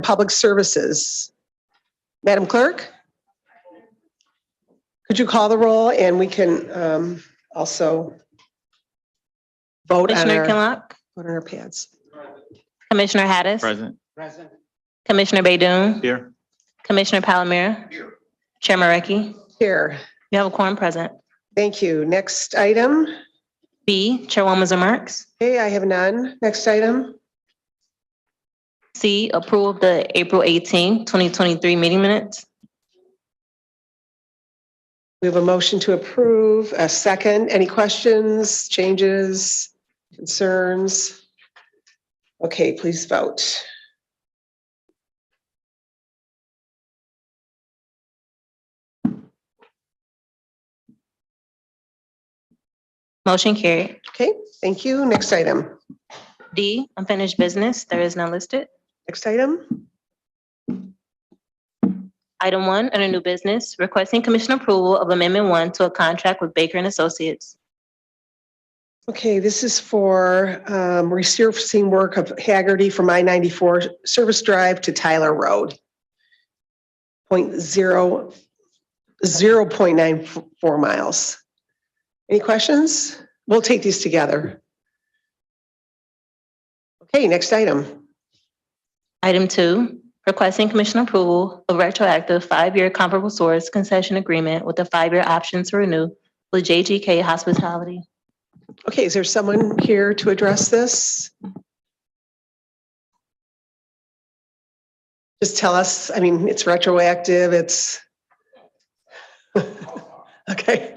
Public Services. Madam Clerk? Could you call the roll and we can also vote on Commissioner Kinlock, our pads. Commissioner Hattis, Present. Commissioner Baydoun, Here. Commissioner Palomero, Chair Marecki. Here. You have a quorum present. Thank you. Next item. B, Chairwoman's remarks. Okay, I have none. Next item. C, approval of the April 18, 2023 meeting minutes. We have a motion to approve. A second. Any questions, changes, concerns? Okay, please vote. Motion carried. Okay, thank you. Next item. D, unfinished business. There is none listed. Next item. Item 1, under new business, requesting commission approval of Amendment 1 to a contract with Baker and Associates. Okay, this is for resurfacing work of Haggerty from I-94 Service Drive to Tyler Road. 0.94 miles. Any questions? We'll take these together. Okay, next item. Item 2, requesting commission approval of retroactive 5-year comparable source concession agreement with a 5-year option to renew with JGK Hospitality. Okay, is there someone here to address this? Just tell us, I mean, it's retroactive, it's... Okay.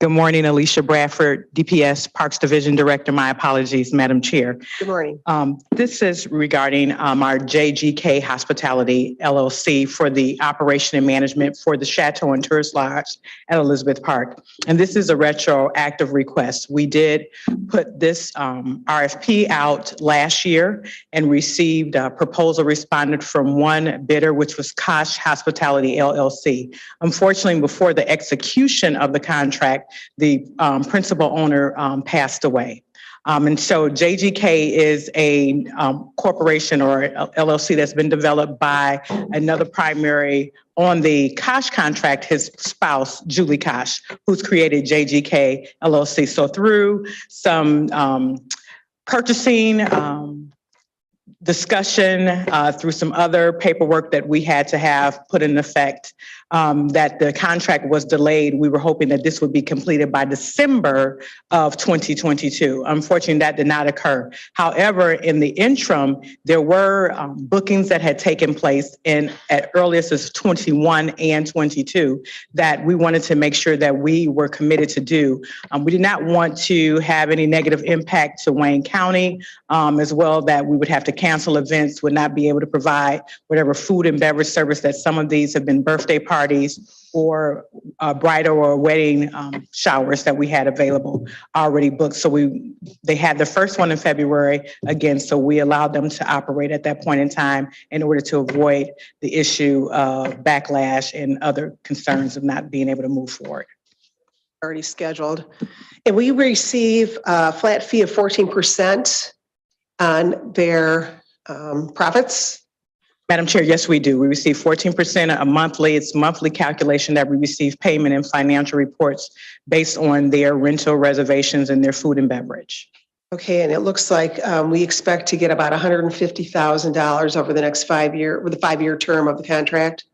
Good morning, Alicia Bradford, DPS Parks Division Director. My apologies, Madam Chair. Good morning. This is regarding our JGK Hospitality LLC for the operation and management for the Chateau and Tourist Lodge at Elizabeth Park. And this is a retroactive request. We did put this RFP out last year and received a proposal responded from one bidder, which was Kosh Hospitality LLC. Unfortunately, before the execution of the contract, the principal owner passed away. And so JGK is a corporation or LLC that's been developed by another primary on the Kosh contract, his spouse, Julie Kosh, who's created JGK LLC. So through some purchasing, discussion, through some other paperwork that we had to have put in effect, that the contract was delayed. We were hoping that this would be completed by December of 2022. Unfortunately, that did not occur. However, in the interim, there were bookings that had taken place at earliest as 21 and 22 that we wanted to make sure that we were committed to do. We did not want to have any negative impact to Wayne County, as well that we would have to cancel events, would not be able to provide whatever food and beverage service that some of these have been birthday parties or bridal or wedding showers that we had available already booked. So they had the first one in February again, so we allowed them to operate at that point in time in order to avoid the issue of backlash and other concerns of not being able to move forward. Already scheduled. And we receive a flat fee of 14% on their profits. Madam Chair, yes, we do. We receive 14% a monthly. It's monthly calculation that we receive payment and financial reports based on their rental reservations and their food and beverage. Okay, and it looks like we expect to get about $150,000 over the next 5 year, with the 5-year term of the contract.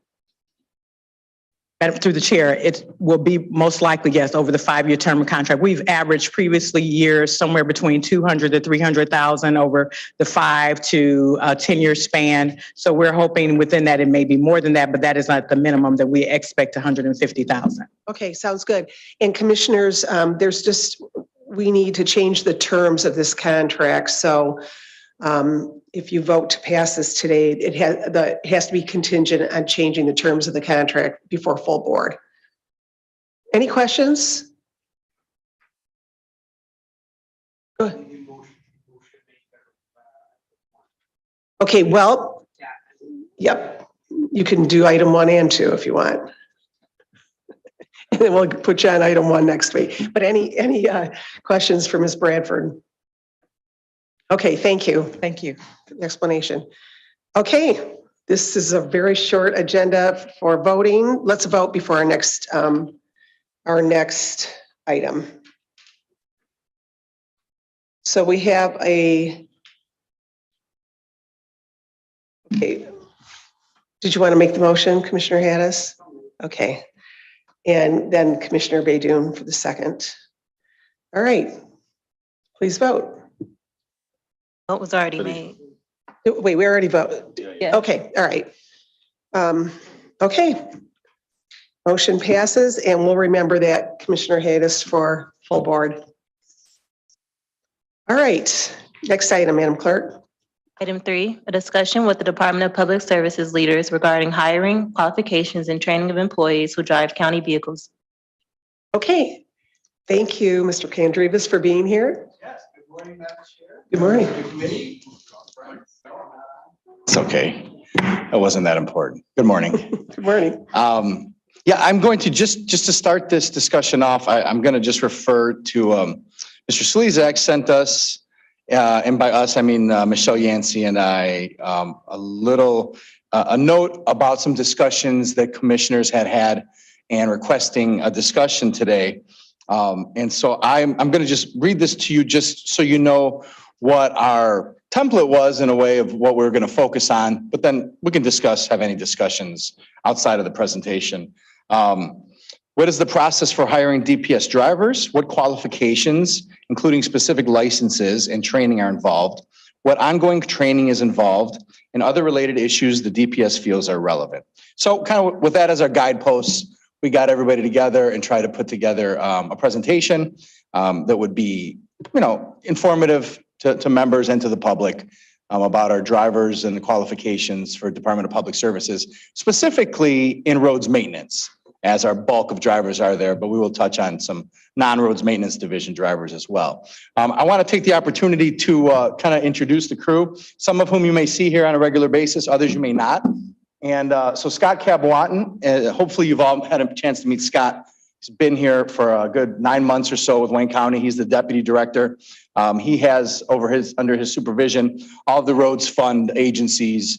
Through the chair, it will be most likely, yes, over the 5-year term of contract. We've averaged previously years somewhere between 200 to 300,000 over the 5 to 10-year span. So we're hoping within that it may be more than that, but that is not the minimum that we expect 150,000. Okay, sounds good. And commissioners, we need to change the terms of this contract. So if you vote to pass this today, it has to be contingent on changing the terms of the contract before full board. Any questions? Go ahead. Okay, well, yep, you can do item 1 and 2 if you want. And then we'll put you on item 1 next week. But any questions for Ms. Bradford? Okay, thank you Thank you. for the explanation. Okay, this is a very short agenda for voting. Let's vote before our next item. So we have okay. Did you want to make the motion, Commissioner Haddis? Okay. And then Commissioner Baydoun for the second. All right. Please vote. Vote was already made. Wait, we already voted. Yeah. Okay, all right. Okay. Motion passes, and we'll remember that, Commissioner Haddis, for full board. All right, next item, Madam Clerk. Item 3, a discussion with the Department of Public Services leaders regarding hiring, qualifications, and training of employees who drive county vehicles. Okay, thank you, Mr. Pandrivas, for being here. Yes, good morning, Madam Chair. Good morning. It's okay. It wasn't that important. Good morning. Good morning. Yeah, I'm going to just to start this discussion off, I'm going to just refer to Mr. Slezak sent us, and by us, I mean Michelle Yancey and I, a note about some discussions that commissioners had and requesting a discussion today. And so I'm going to just read this to you just so you know what our template was in a way of what we're going to focus on, but then we can have any discussions outside of the presentation. What is the process for hiring DPS drivers? What qualifications, including specific licenses and training, are involved? What ongoing training is involved, and other related issues the DPS feels are relevant. So kind of with that as our guideposts, we got everybody together and try to put together a presentation that would be, informative to members and to the public about our drivers and the qualifications for Department of Public Services, specifically in roads maintenance, as our bulk of drivers are there, but we will touch on some non-roads maintenance division drivers as well. I want to take the opportunity to kind of introduce the crew, some of whom you may see here on a regular basis, others you may not. And so Scott Cabwatten, hopefully you've all had a chance to meet Scott. He's been here for a good 9 months or so with Wayne County. He's the deputy director. He has under his supervision all of the roads fund agencies.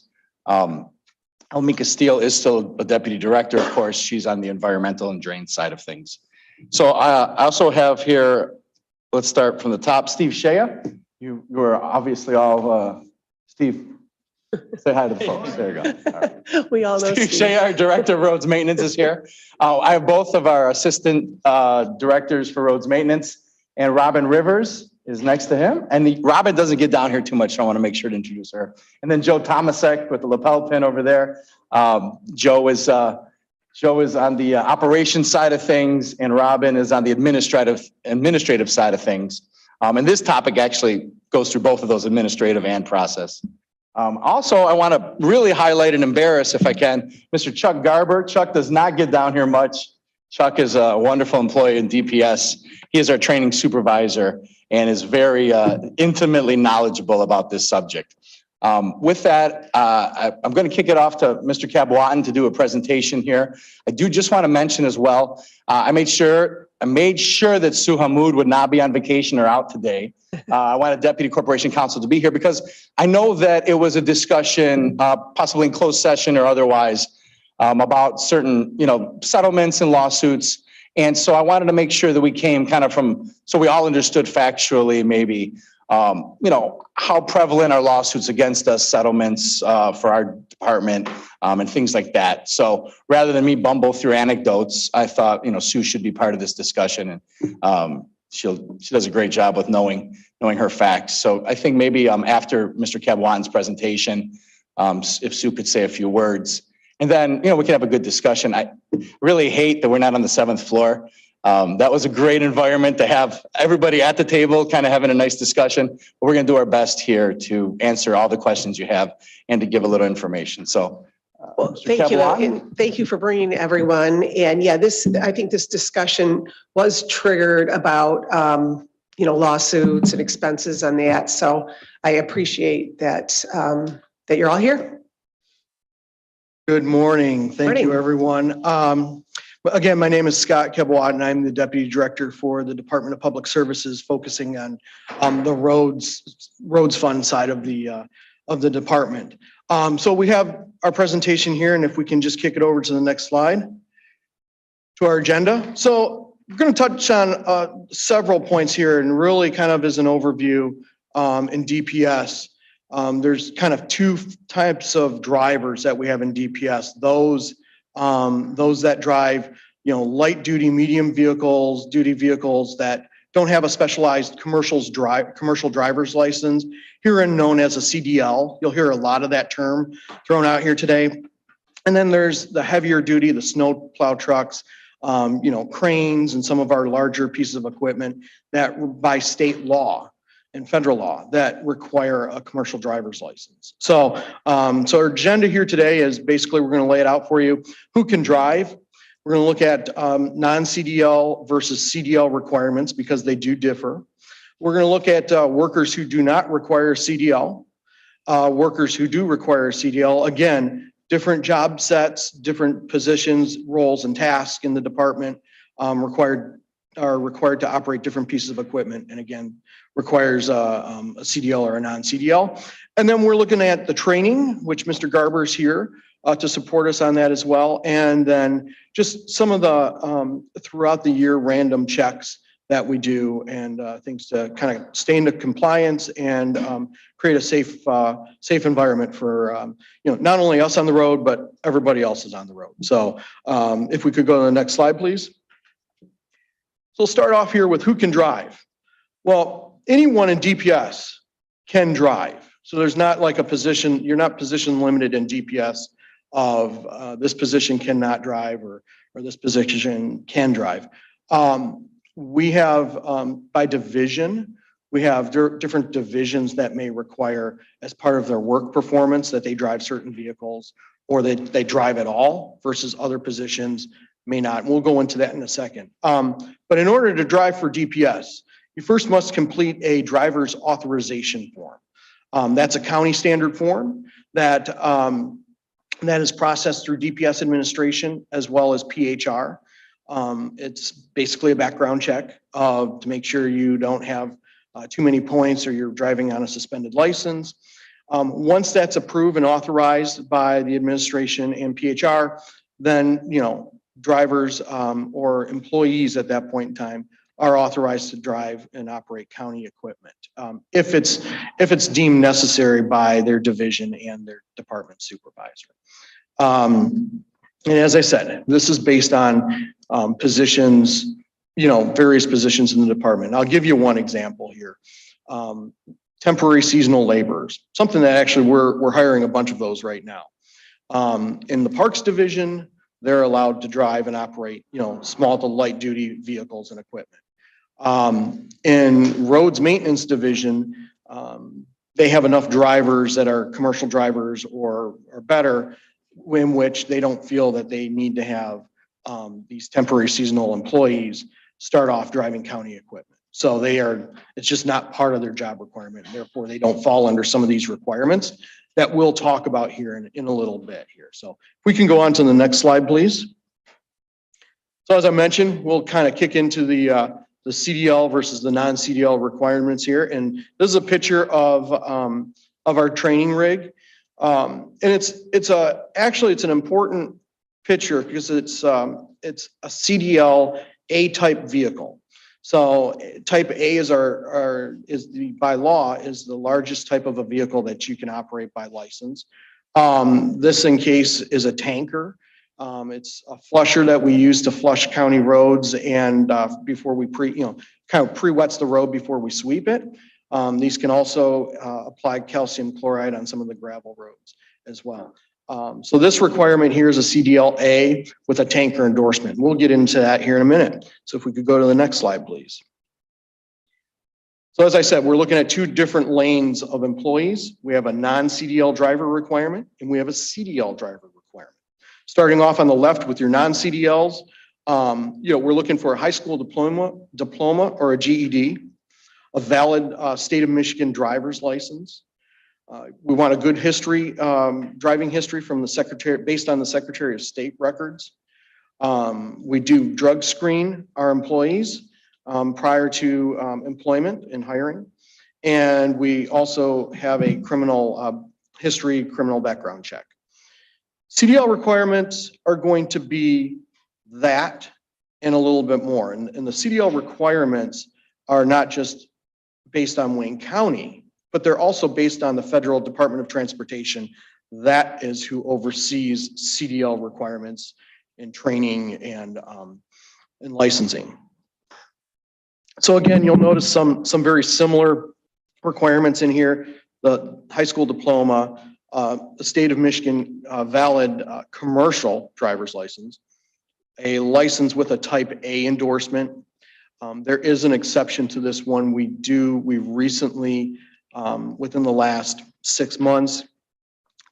Elmika Steele is still a deputy director, of course. She's on the environmental and drain side of things. So I also have here, let's start from the top, Steve Shea. You are obviously all, Steve, say hi to the folks. There you go. All right. We all know Steve Steve. Shea, our director of roads maintenance, is here. I have both of our assistant directors for roads maintenance, and Robin Rivers is next to him. And Robin doesn't get down here too much, so I want to make sure to introduce her. And then Joe Tomasek with the lapel pin over there. Joe is on the operations side of things, and Robin is on the administrative side of things. And this topic actually goes through both of those, administrative and process. Also, I want to really highlight and embarrass, if I can, Mr. Chuck Garber. Chuck does not get down here much. Chuck is a wonderful employee in DPS. He is our training supervisor and is very intimately knowledgeable about this subject. With that, I'm going to kick it off to Mr. Cabwatten to do a presentation here. I do just want to mention as well, I made sure that Sue Hammoud would not be on vacation or out today. I wanted Deputy Corporation Counsel to be here because I know that it was a discussion, possibly in closed session or otherwise, about certain, settlements and lawsuits. And so I wanted to make sure that we came kind of so we all understood factually maybe, how prevalent are lawsuits against us, settlements for our department, and things like that. So rather than me bumble through anecdotes, I thought, Sue should be part of this discussion, and she does a great job with knowing her facts. So I think maybe after Mr. Cabwatten's presentation, if Sue could say a few words, and then, we can have a good discussion. I really hate that we're not on the 7th floor. That was a great environment to have everybody at the table kind of having a nice discussion. But we're going to do our best here to answer all the questions you have and to give a little information. So, well, thank you. And thank you for bringing everyone. And yeah, I think this discussion was triggered about, lawsuits and expenses on that. So I appreciate that, that you're all here. Good morning. Thank you, everyone. Again, my name is Scott Kebawat, and I'm the Deputy Director for the Department of Public Services, focusing on the roads fund side of the department. So we have our presentation here, and if we can just kick it over to the next slide, to our agenda. So we're going to touch on several points here, and really kind of as an overview in DPS. There's kind of two types of drivers that we have in DPS. Those that drive, light duty, medium vehicles, duty vehicles that don't have a specialized commercial driver's license, herein known as a CDL. You'll hear a lot of that term thrown out here today. And then there's the heavier duty, the snow plow trucks, cranes, and some of our larger pieces of equipment that by state law and federal law that require a commercial driver's license. So, our agenda here today is basically, we're going to lay it out for you. Who can drive? We're going to look at non-CDL versus CDL requirements because they do differ. We're going to look at workers who do not require CDL, workers who do require CDL. Again, different job sets, different positions, roles, and tasks in the department are required to operate different pieces of equipment, and again, requires a CDL or a non-CDL. And then we're looking at the training, which Mr. Garber is here to support us on that as well. And then just some of the throughout the year random checks that we do, and things to kind of stay into compliance and create a safe environment for not only us on the road, but everybody else is on the road. So if we could go to the next slide, please. So we'll start off here with who can drive. Well, anyone in DPS can drive. So there's not like a position, you're not position limited in DPS of this position cannot drive or this position can drive. We have by division, we have different divisions that may require as part of their work performance that they drive certain vehicles or they drive at all versus other positions may not. And we'll go into that in a second. But in order to drive for DPS, you first must complete a driver's authorization form. That's a county standard form that is processed through DPS administration as well as PHR. It's basically a background check to make sure you don't have too many points or you're driving on a suspended license. Once that's approved and authorized by the administration and PHR, then drivers or employees at that point in time are authorized to drive and operate county equipment if it's deemed necessary by their division and their department supervisor. And as I said, this is based on positions, various positions in the department. I'll give you one example here. Temporary seasonal laborers, something that actually we're hiring a bunch of those right now. In the Parks Division, they're allowed to drive and operate, small to light duty vehicles and equipment. In Roads Maintenance Division, they have enough drivers that are commercial drivers or better, in which they don't feel that they need to have these temporary seasonal employees start off driving county equipment. So it's just not part of their job requirement. Therefore, they don't fall under some of these requirements that we'll talk about here in a little bit here. So if we can go on to the next slide, please. So as I mentioned, we'll kind of kick into the CDL versus the non-CDL requirements here. And this is a picture of our training rig. And it's an important picture because it's a CDL A-type vehicle. So type A is by law is the largest type of a vehicle that you can operate by license. This in case is a tanker. It's a flusher that we use to flush county roads and before we kind of pre-wets the road before we sweep it. These can also apply calcium chloride on some of the gravel roads as well. So this requirement here is a CDL-A with a tanker endorsement. We'll get into that here in a minute. So if we could go to the next slide, please. So as I said, we're looking at two different lanes of employees. We have a non-CDL driver requirement and we have a CDL driver requirement. Starting off on the left with your non-CDLs, we're looking for a high school diploma or a GED, a valid state of Michigan driver's license. We want a good history, driving history from the Secretary, based on the Secretary of State records. We do drug screen our employees prior to employment and hiring. And we also have a criminal history, criminal background check. CDL requirements are going to be that and a little bit more. And the CDL requirements are not just based on Wayne County, but they're also based on the Federal Department of Transportation. That is who oversees CDL requirements and training and licensing. So again, you'll notice some very similar requirements in here. The high school diploma, the state of Michigan valid commercial driver's license, a license with a type A endorsement. There is an exception to this one. We recently, within the last 6 months,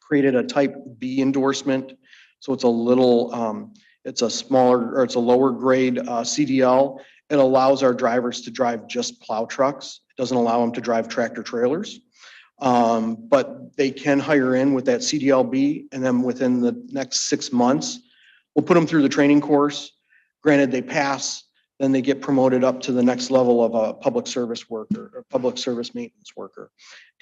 created a type B endorsement. So it's a little, it's a smaller, or it's a lower grade CDL. It allows our drivers to drive just plow trucks. It doesn't allow them to drive tractor trailers. But they can hire in with that CDLB, and then within the next 6 months, we'll put them through the training course. Granted, they pass, then they get promoted up to the next level of a public service worker or public service maintenance worker.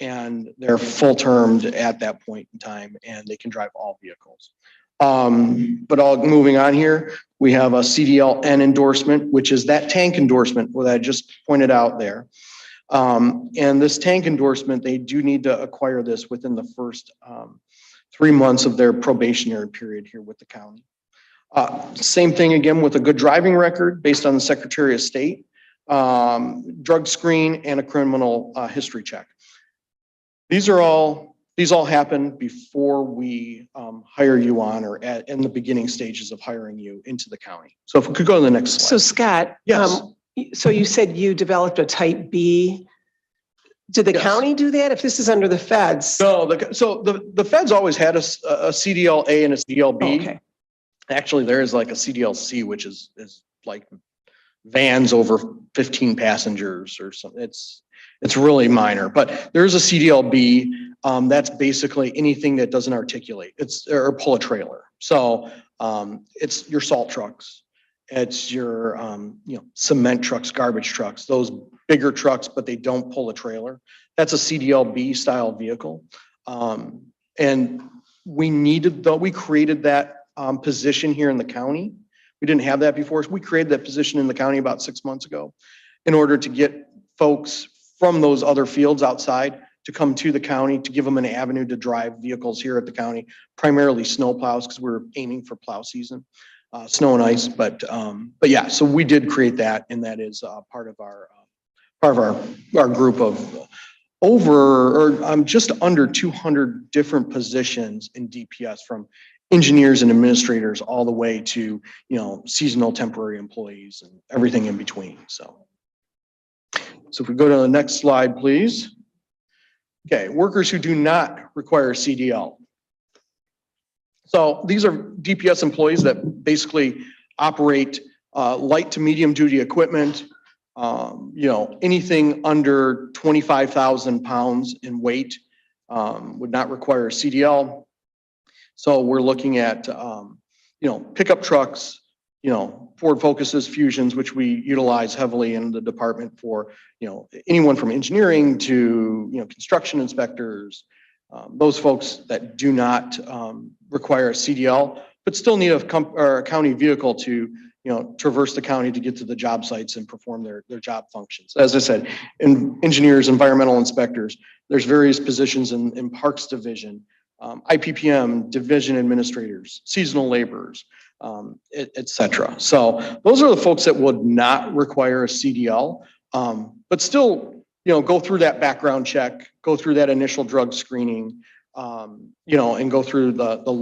And they're full termed at that point in time, and they can drive all vehicles. But moving on here, we have a CDL-N endorsement, which is that tank endorsement that I just pointed out there. And this tank endorsement, they do need to acquire this within the first 3 months of their probationary period here with the county. Same thing again with a good driving record based on the Secretary of State, drug screen, and a criminal history check. These all happen before we hire you on, or in the beginning stages of hiring you into the county. So if we could go to the next slide. So Scott, Yes. so you said you developed a type B. Did the Yes. county do that if this is under the feds? No, so the feds always had a CDL-A and a CDL-B. Okay. Actually, there is like a CDL-C, which is like vans over 15 passengers or something. It's really minor, but there's a CDL-B. That's basically anything that doesn't articulate. Or pull a trailer. So it's your salt trucks. It's your cement trucks, garbage trucks, those bigger trucks, but they don't pull a trailer. That's a CDL-B style vehicle. And we created that position here in the county. We didn't have that before. So we created that position in the county about 6 months ago in order to get folks from those other fields outside to come to the county, to give them an avenue to drive vehicles here at the county, primarily snow plows, because we're aiming for plow season, snow and ice. But yeah, so we did create that, and that is part of our group of just under 200 different positions in DPS, from engineers and administrators all the way to seasonal temporary employees and everything in between. So if we go to the next slide, please. Okay, workers who do not require CDL. So these are DPS employees that basically operate light to medium duty equipment, anything under 25,000 pounds in weight would not require a CDL. So we're looking at, pickup trucks, Ford Focuses, Fusions, which we utilize heavily in the department for, anyone from engineering to, construction inspectors, those folks that do not require a CDL, but still need a county vehicle to, traverse the county to get to the job sites and perform their job functions. As I said, engineers, environmental inspectors, there's various positions in Parks Division, IPPM, division administrators, seasonal laborers, et cetera. So those are the folks that would not require a CDL, but still, go through that background check, go through that initial drug screening, and go through the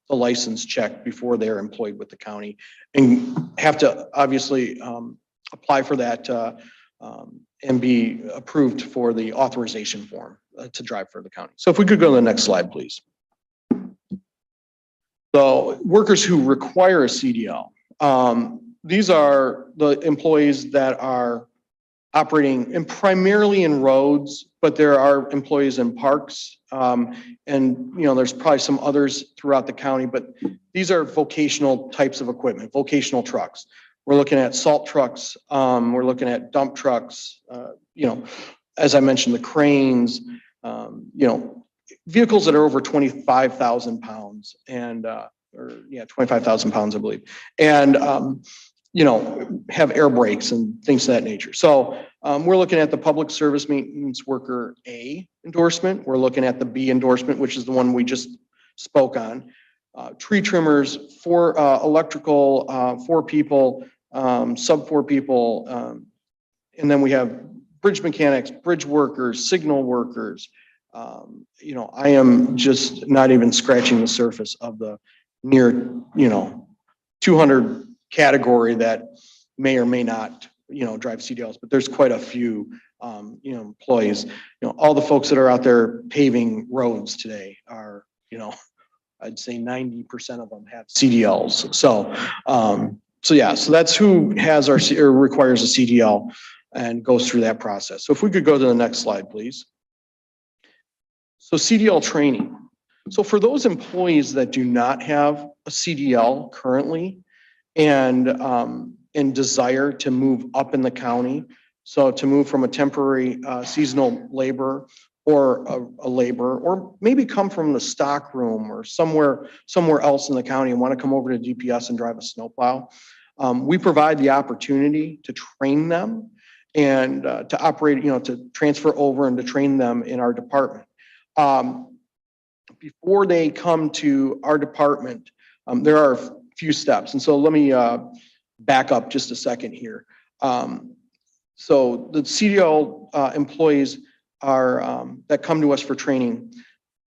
license check before they're employed with the county, and have to obviously apply for that and be approved for the authorization form to drive for the county. So if we could go to the next slide, please. So workers who require a CDL. These are the employees that are operating and primarily in roads, but there are employees in parks. And, there's probably some others throughout the county, but these are vocational types of equipment, vocational trucks. We're looking at salt trucks. We're looking at dump trucks, as I mentioned, the cranes, vehicles that are over 25,000 pounds and, 25,000 pounds, I believe. And, have air brakes and things of that nature. So we're looking at the public service maintenance worker A endorsement. We're looking at the B endorsement, which is the one we just spoke on. Tree trimmers, 4 electrical, 4 people, sub 4 people. And then we have bridge mechanics, bridge workers, signal workers. I am just not even scratching the surface of the near, 200 category that may or may not, drive CDLs, but there's quite a few, employees. All the folks that are out there paving roads today are, I'd say 90% of them have CDLs. So that's who has or requires a CDL and goes through that process. So if we could go to the next slide, please. So CDL training. So for those employees that do not have a CDL currently and desire to move up in the county, so to move from a temporary seasonal laborer or a laborer, or maybe come from the stock room or somewhere else in the county and want to come over to DPS and drive a snowplow, we provide the opportunity to train them and to operate, to transfer over and to train them in our department. Before they come to our department, there are a few steps. And so let me back up just a second here. So the CDL employees are that come to us for training.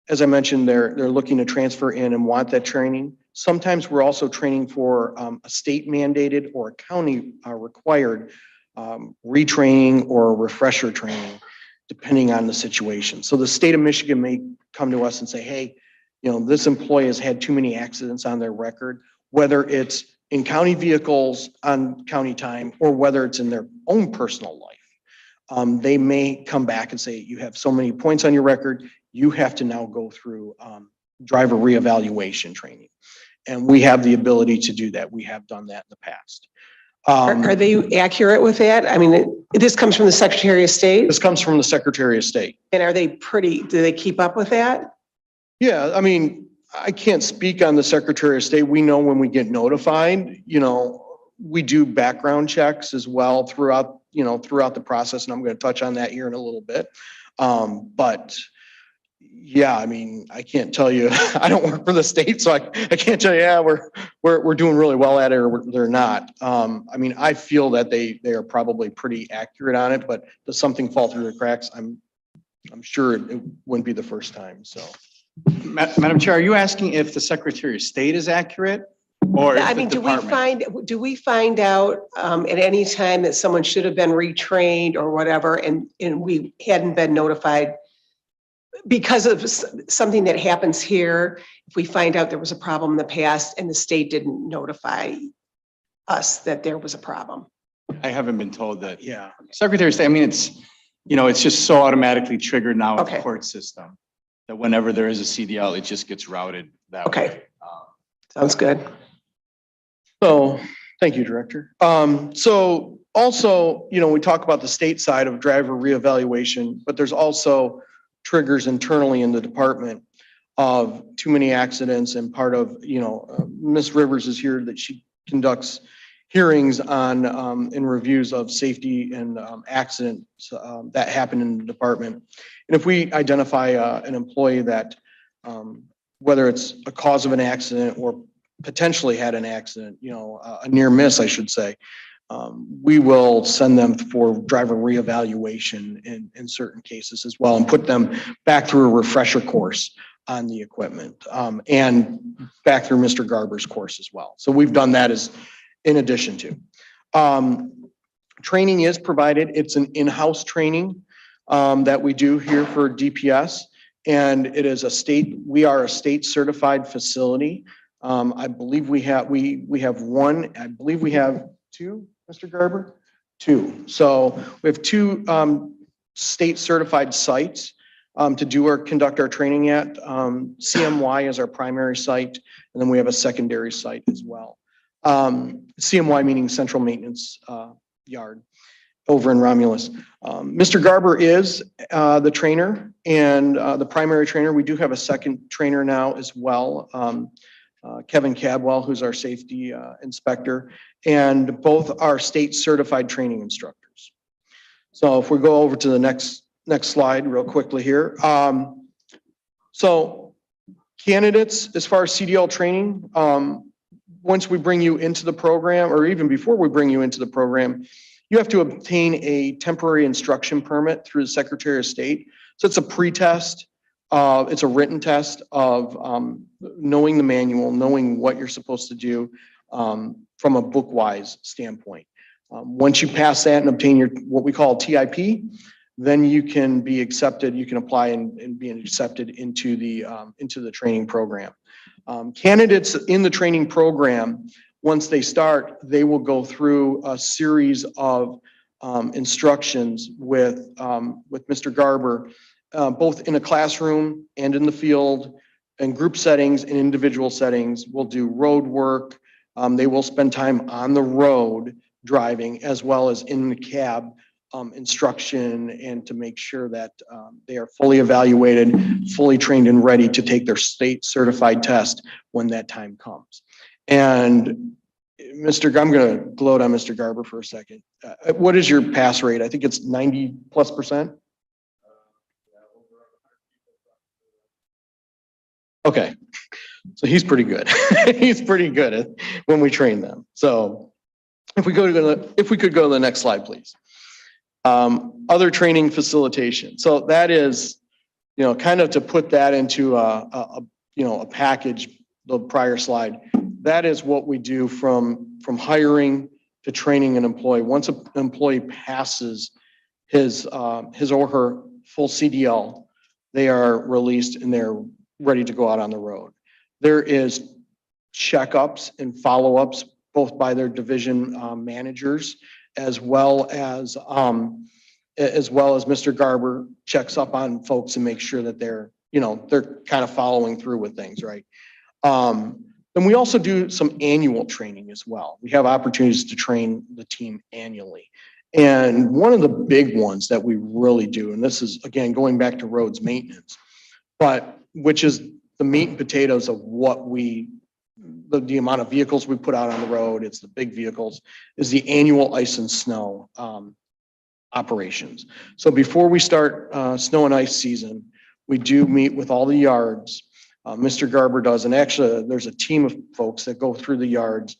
As I mentioned, they're looking to transfer in and want that training. Sometimes we're also training for a state mandated or a county required retraining or refresher training, depending on the situation. So the state of Michigan may come to us and say, hey, this employee has had too many accidents on their record, whether it's in county vehicles on county time or whether it's in their own personal life. They may come back and say, you have so many points on your record, you have to now go through driver reevaluation training. And we have the ability to do that. We have done that in the past. Are they accurate with that? I mean, this comes from the Secretary of State? This comes from the Secretary of State. And are they do they keep up with that? Yeah, I mean, I can't speak on the Secretary of State. We know when we get notified, we do background checks as well throughout the process. And I'm going to touch on that here in a little bit. But yeah, I mean, I can't tell you, I don't work for the state, so I can't tell you, yeah, we're doing really well at it or they're not. I mean, I feel that they are probably pretty accurate on it, but does something fall through the cracks? I'm sure it wouldn't be the first time, so. Madam Chair, are you asking if the Secretary of State is accurate? Or I mean, do we find out at any time that someone should have been retrained or whatever, and we hadn't been notified because of something that happens here? If we find out there was a problem in the past and the state didn't notify us that there was a problem. I haven't been told that. Yeah. Secretary of State, I mean, it's just so automatically triggered now in the court system that whenever there is a CDL, it just gets routed that way. Sounds good. So, thank you, Director. So also, we talk about the state side of driver reevaluation, but there's also triggers internally in the department of too many accidents, and part of, Ms. Rivers is here that she conducts hearings on and reviews of safety and accidents that happen in the department. And if we identify an employee that, whether it's a cause of an accident or potentially had an accident, a near miss, I should say, we will send them for driver reevaluation in certain cases as well and put them back through a refresher course on the equipment and back through Mr. Garber's course as well. So we've done that as in addition to. Training is provided. It's an in-house training that we do here for DPS, and it is we are a state certified facility. I believe we have one. I believe we have two, Mr. Garber. 2. So we have 2 state certified sites to conduct our training at. CMY is our primary site, and then we have a secondary site as well. CMY meaning Central Maintenance Yard over in Romulus. Mr. Garber is the trainer and the primary trainer. We do have a second trainer now as well, Kevin Cadwell, who's our safety inspector, and both are state certified training instructors. So if we go over to the next slide real quickly here. So candidates, as far as CDL training, once we bring you into the program, or even before we bring you into the program, you have to obtain a temporary instruction permit through the Secretary of State. So it's a pre-test. It's a written test of knowing the manual, knowing what you're supposed to do from a book-wise standpoint. Once you pass that and obtain your what we call TIP, then you can be accepted. You can apply and be accepted into the training program. Candidates in the training program, once they start, they will go through a series of instructions with Mr. Garber, both in a classroom and in the field, in group settings and individual settings. We'll do road work. They will spend time on the road driving as well as in the cab instruction, and to make sure that they are fully evaluated, fully trained and ready to take their state certified test when that time comes. And I'm going to gloat on Mr. Garber for a second. What is your pass rate? I think it's 90+%. Okay, so he's pretty good. He's pretty good when we train them. So if we could go to the next slide, please. Other training facilitation. So that is, kind of to put that into a package, the prior slide. That is what we do from hiring to training an employee. Once an employee passes his or her full CDL, they are released and they're ready to go out on the road. There is checkups and follow-ups, both by their division managers, as well as Mr. Garber checks up on folks and makes sure that they're kind of following through with things, right? And we also do some annual training as well. We have opportunities to train the team annually. And one of the big ones that we really do, and this is, again, going back to roads maintenance, but which is the meat and potatoes of what the amount of vehicles we put out on the road, it's the big vehicles, is the annual ice and snow operations. So before we start snow and ice season, we do meet with all the yards. Mr. Garber does, and actually there's a team of folks that go through the yards,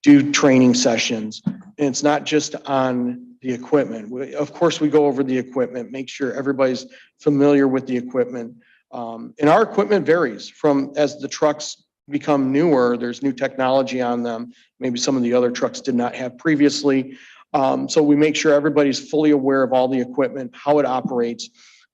do training sessions, and it's not just on the equipment. Of course, we go over the equipment, make sure everybody's familiar with the equipment. And our equipment varies as the trucks become newer, there's new technology on them. Maybe some of the other trucks did not have previously. So we make sure everybody's fully aware of all the equipment, how it operates,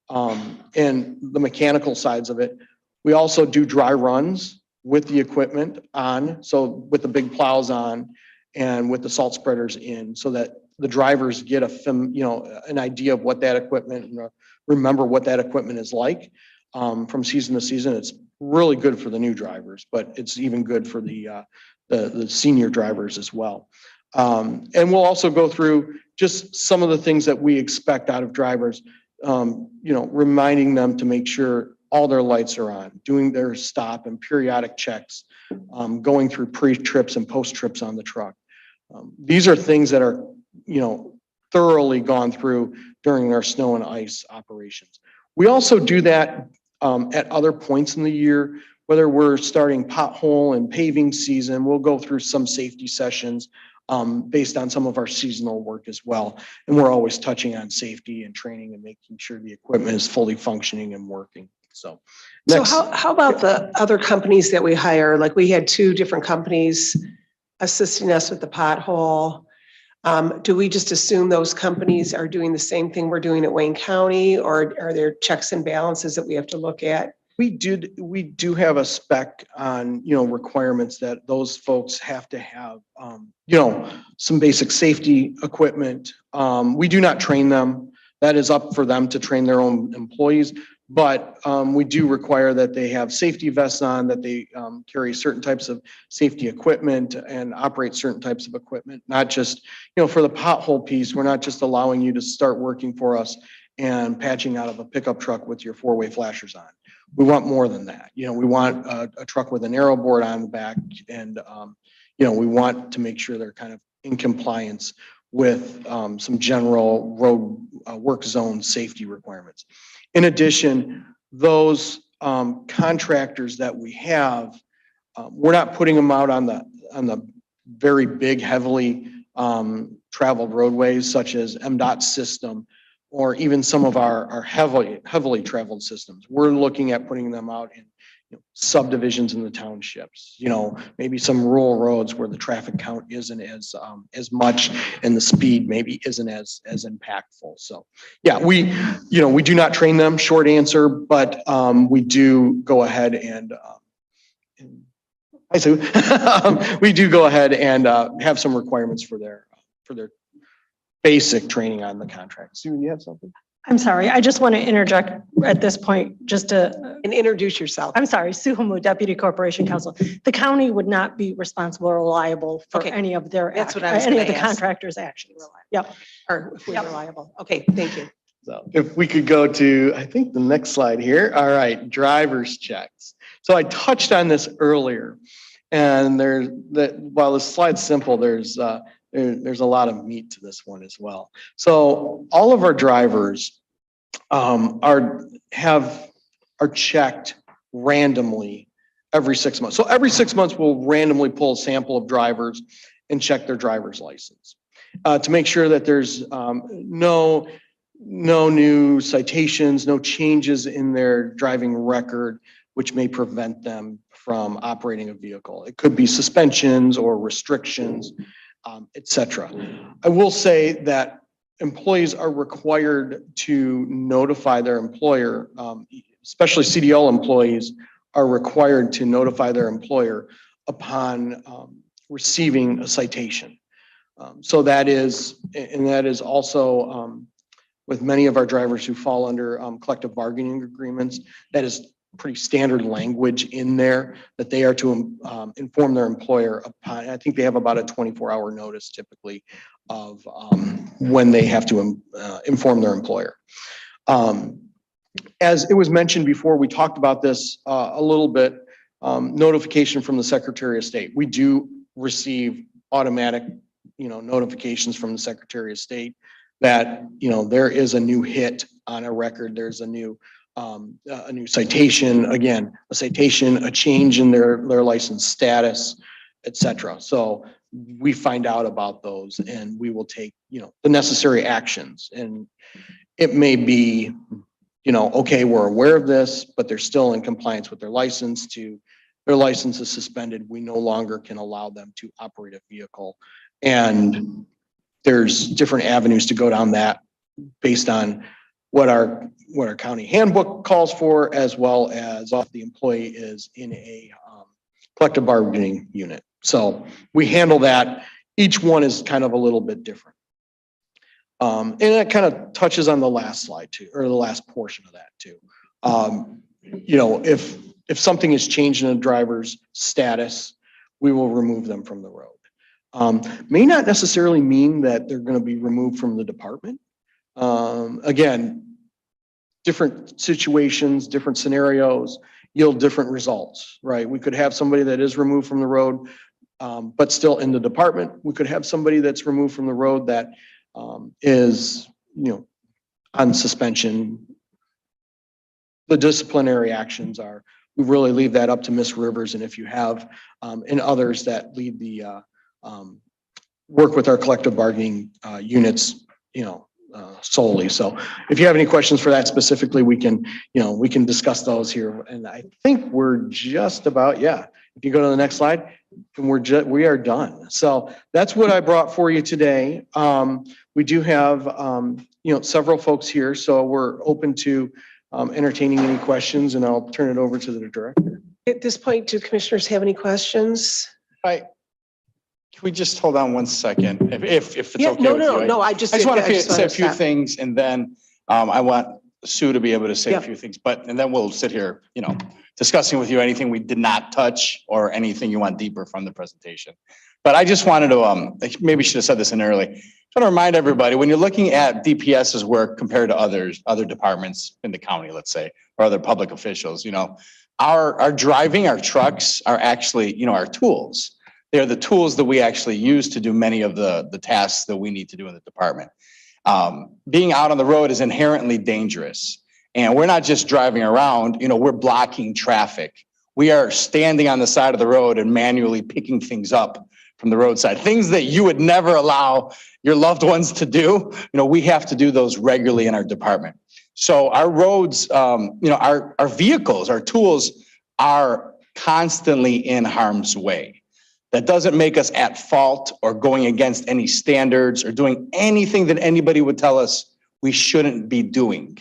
and the mechanical sides of it. We also do dry runs with the equipment on, so with the big plows on and with the salt spreaders in, so that the drivers get an idea of what that equipment, and remember what that equipment is like from season to season. It's really good for the new drivers, but it's even good for the senior drivers as well. And we'll also go through just some of the things that we expect out of drivers, reminding them to make sure all their lights are on, doing their stop and periodic checks, going through pre-trips and post-trips on the truck. These are things that are, thoroughly gone through during our snow and ice operations. We also do that at other points in the year, whether we're starting pothole and paving season. We'll go through some safety sessions based on some of our seasonal work as well. And we're always touching on safety and training and making sure the equipment is fully functioning and working. So how about the other companies that we hire? Like, we had 2 different companies assisting us with the pothole. Do we just assume those companies are doing the same thing we're doing at Wayne County, or are there checks and balances that we have to look at? We do have a spec on, requirements that those folks have to have, some basic safety equipment. We do not train them. That is up for them to train their own employees. But we do require that they have safety vests on, that they carry certain types of safety equipment and operate certain types of equipment, not just, for the pothole piece, we're not just allowing you to start working for us and patching out of a pickup truck with your four-way flashers on. We want more than that. We want a truck with an aero board on the back, and we want to make sure they're kind of in compliance with some general road work zone safety requirements. In addition, those contractors that we have, we're not putting them out on the very big, heavily traveled roadways such as MDOT system, or even some of our heavily traveled systems. We're looking at putting them out in subdivisions in the townships, maybe some rural roads where the traffic count isn't as much and the speed maybe isn't as impactful. So yeah, we do not train them, short answer, but we do go ahead and hi Sue. We do go ahead and have some requirements for their basic training on the contract. Sue, you have something? I'm sorry, I just want to interject at this point, just to, And introduce yourself. I'm sorry, Sue Hamu, Deputy Corporation Counsel. The county would not be responsible or liable for Okay. any of their, That's what I was any of gonna the ask. contractors' actions. Yep. Or if we're Yep. reliable. Okay, thank you. So if we could go to, I think, the next slide here. All right, driver's checks. So I touched on this earlier, and while the slide's simple, there's a lot of meat to this one as well. So all of our drivers are checked randomly every 6 months. So every 6 months, we'll randomly pull a sample of drivers and check their driver's license to make sure that there's no new citations, no changes in their driving record, which may prevent them from operating a vehicle. It could be suspensions or restrictions, et cetera. I will say that employees are required to notify their employer, especially CDL employees are required to notify their employer upon receiving a citation. So that is also with many of our drivers who fall under collective bargaining agreements, that is pretty standard language in there that they are to inform their employer upon. I think they have about a 24-hour notice typically of when they have to inform their employer. As it was mentioned before, we talked about this a little bit, notification from the Secretary of State. We do receive automatic, notifications from the Secretary of State that, there is a new hit on a record. There's a new citation, again, a citation, a change in their license status, et cetera. So we find out about those and we will take, the necessary actions. And it may be, okay, we're aware of this, but they're still in compliance with their license their license is suspended. We no longer can allow them to operate a vehicle. And there's different avenues to go down that based on what our county handbook calls for, as well as if the employee is in a collective bargaining unit. So we handle that. Each one is kind of a little bit different. And that kind of touches on the last slide too, or the last portion of that too. If something is changed in a driver's status, we will remove them from the road. May not necessarily mean that they're going to be removed from the department. Again, different situations, different scenarios yield different results, right? We could have somebody that is removed from the road, but still in the department. We could have somebody that's removed from the road that is, on suspension. The disciplinary actions we really leave that up to Ms. Rivers. And if you have, and others that lead the, work with our collective bargaining units, solely. So if you have any questions for that specifically, we can discuss those here. And I think we're just about, if you go to the next slide, and we are done. So that's what I brought for you today. We do have, several folks here, so we're open to entertaining any questions, and I'll turn it over to the director. At this point, do commissioners have any questions? Right. Can we just hold on one second? If it's okay Yeah, with no, you? no, no, I just. I just want to just say a few stop. things and then I want Sue to be able to say a Yep. few things, and then we'll sit here, discussing with you anything we did not touch or anything you want deeper from the presentation. But I just wanted to, maybe should have said this in early. I want to remind everybody, when you're looking at DPS's work compared to other departments in the county, let's say, or other public officials, our driving, our trucks are actually, our tools. They're the tools that we actually use to do many of the tasks that we need to do in the department. Being out on the road is inherently dangerous. And we're not just driving around, we're blocking traffic. We are standing on the side of the road and manually picking things up from the roadside. Things that you would never allow your loved ones to do, we have to do those regularly in our department. So our roads, our vehicles, our tools are constantly in harm's way. That doesn't make us at fault or going against any standards or doing anything that anybody would tell us we shouldn't be doing.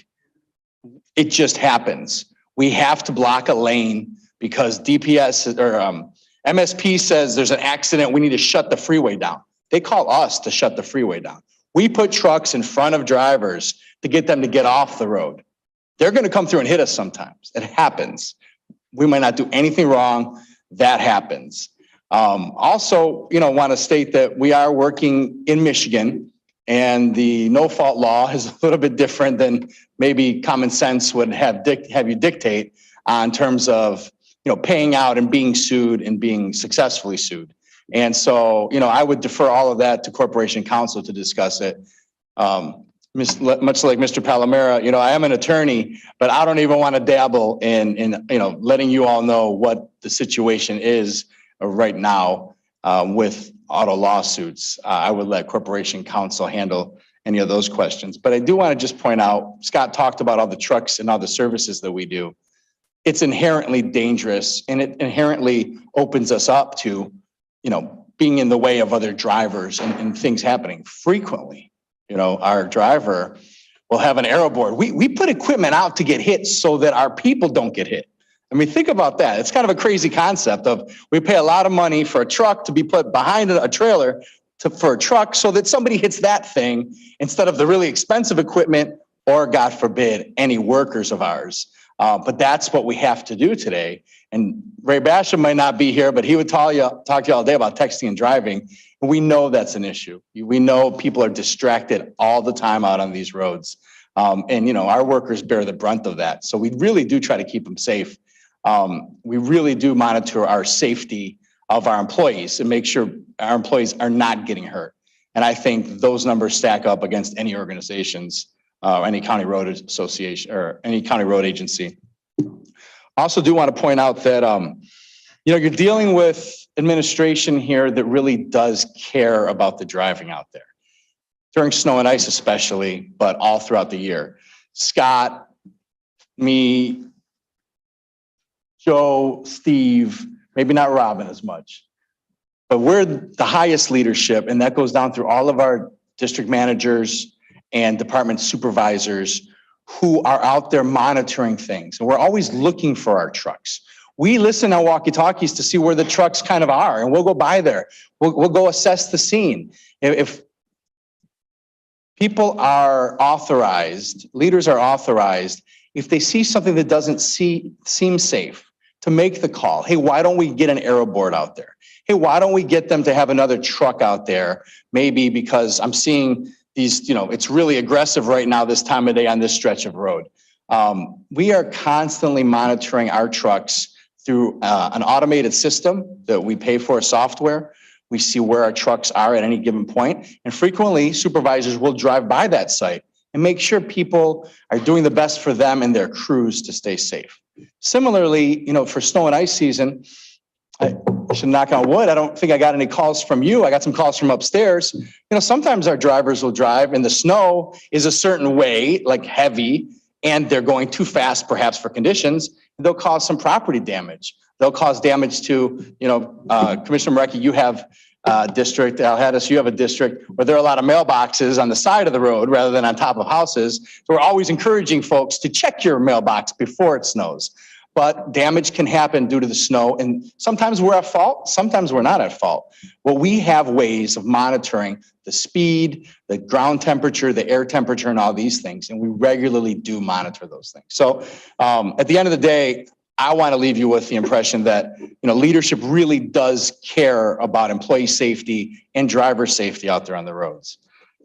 It just happens. We have to block a lane because DPS or MSP says there's an accident. We need to shut the freeway down. They call us to shut the freeway down. We put trucks in front of drivers to get them to get off the road. They're going to come through and hit us sometimes. It happens. We might not do anything wrong. That happens. Also, want to state that we are working in Michigan and the no fault law is a little bit different than maybe common sense would have you dictate in terms of, paying out and being sued and being successfully sued. And so, I would defer all of that to Corporation Counsel to discuss it. Much like Mr. Palomera, I am an attorney, but I don't even want to dabble in letting you all know what the situation is right now with auto lawsuits. I would let Corporation Counsel handle any of those questions. But I do want to just point out, Scott talked about all the trucks and all the services that we do. It's inherently dangerous and it inherently opens us up to, being in the way of other drivers and things happening frequently. Our driver will have an aero board. We put equipment out to get hit so that our people don't get hit. I mean, think about that. It's kind of a crazy concept of we pay a lot of money for a truck to be put behind a trailer for a truck so that somebody hits that thing instead of the really expensive equipment or, God forbid, any workers of ours. But that's what we have to do today. And Ray Basham might not be here, but he would talk to you all day about texting and driving. And we know that's an issue. We know people are distracted all the time out on these roads. And our workers bear the brunt of that. So we really do try to keep them safe. We really do monitor our safety of our employees and make sure our employees are not getting hurt. And I think those numbers stack up against any organizations, any county road association or any county road agency. I also do want to point out that, you're dealing with administration here that really does care about the driving out there during snow and ice, especially, but all throughout the year. Scott, me, Joe, Steve, maybe not Robin as much, but we're the highest leadership, and that goes down through all of our district managers and department supervisors who are out there monitoring things. And we're always looking for our trucks. We listen on walkie-talkies to see where the trucks kind of are, and we'll go by there. We'll go assess the scene. If people are authorized, leaders are authorized, if they see something that doesn't seem safe, to make the call. Hey, why don't we get an aero board out there? Hey, why don't we get them to have another truck out there? Maybe because I'm seeing these, it's really aggressive right now this time of day on this stretch of road. We are constantly monitoring our trucks through an automated system that we pay for, software. We see where our trucks are at any given point. And frequently supervisors will drive by that site and make sure people are doing the best for them and their crews to stay safe. Similarly, for snow and ice season, I should knock on wood. I don't think I got any calls from you. I got some calls from upstairs. Sometimes our drivers will drive and the snow is a certain way, like heavy, and they're going too fast, perhaps for conditions. They'll cause some property damage. They'll cause damage to, Commissioner Marecki, you have district, Alhadas, you have a district where there are a lot of mailboxes on the side of the road rather than on top of houses. So we're always encouraging folks to check your mailbox before it snows. But damage can happen due to the snow, and sometimes we're at fault, sometimes we're not at fault. Well, we have ways of monitoring the speed, the ground temperature, the air temperature, and all these things, and we regularly do monitor those things. So at the end of the day, I want to leave you with the impression that, leadership really does care about employee safety and driver safety out there on the roads.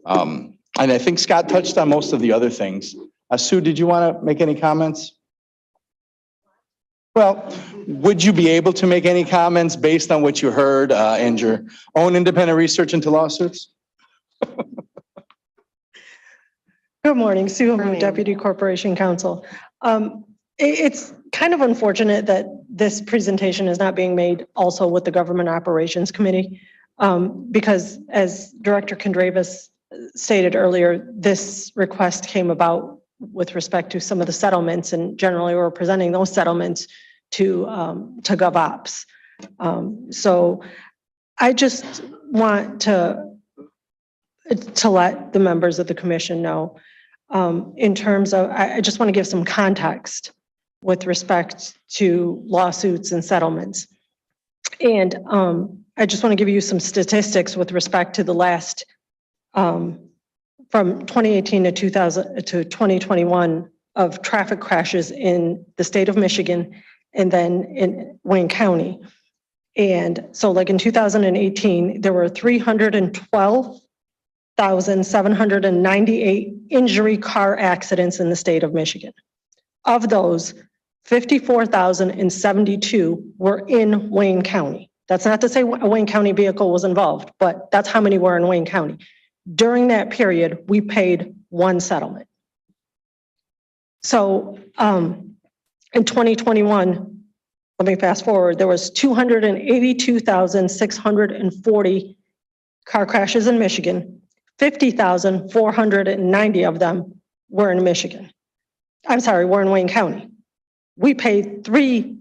And I think Scott touched on most of the other things. Sue, did you want to make any comments? Well, would you be able to make any comments based on what you heard and your own independent research into lawsuits? Good morning, Sue, Morning. Hamud, Deputy Corporation Counsel. It's kind of unfortunate that this presentation is not being made also with the Government Operations Committee, because as Director Kondravas stated earlier, this request came about with respect to some of the settlements, and generally we're presenting those settlements to GovOps. So I just want to let the members of the commission know, in terms of, I just want to give some context with respect to lawsuits and settlements. And I just want to give you some statistics with respect to the last, from 2018 to 2021 of traffic crashes in the state of Michigan and then in Wayne County. And so like in 2018, there were 312,798 injury car accidents in the state of Michigan. Of those, 54,072 were in Wayne County. That's not to say a Wayne County vehicle was involved, but that's how many were in Wayne County. During that period, we paid one settlement. So in 2021, let me fast forward, there was 282,640 car crashes in Michigan. 50,490 of them were in Michigan. I'm sorry, were in Wayne County. We paid 3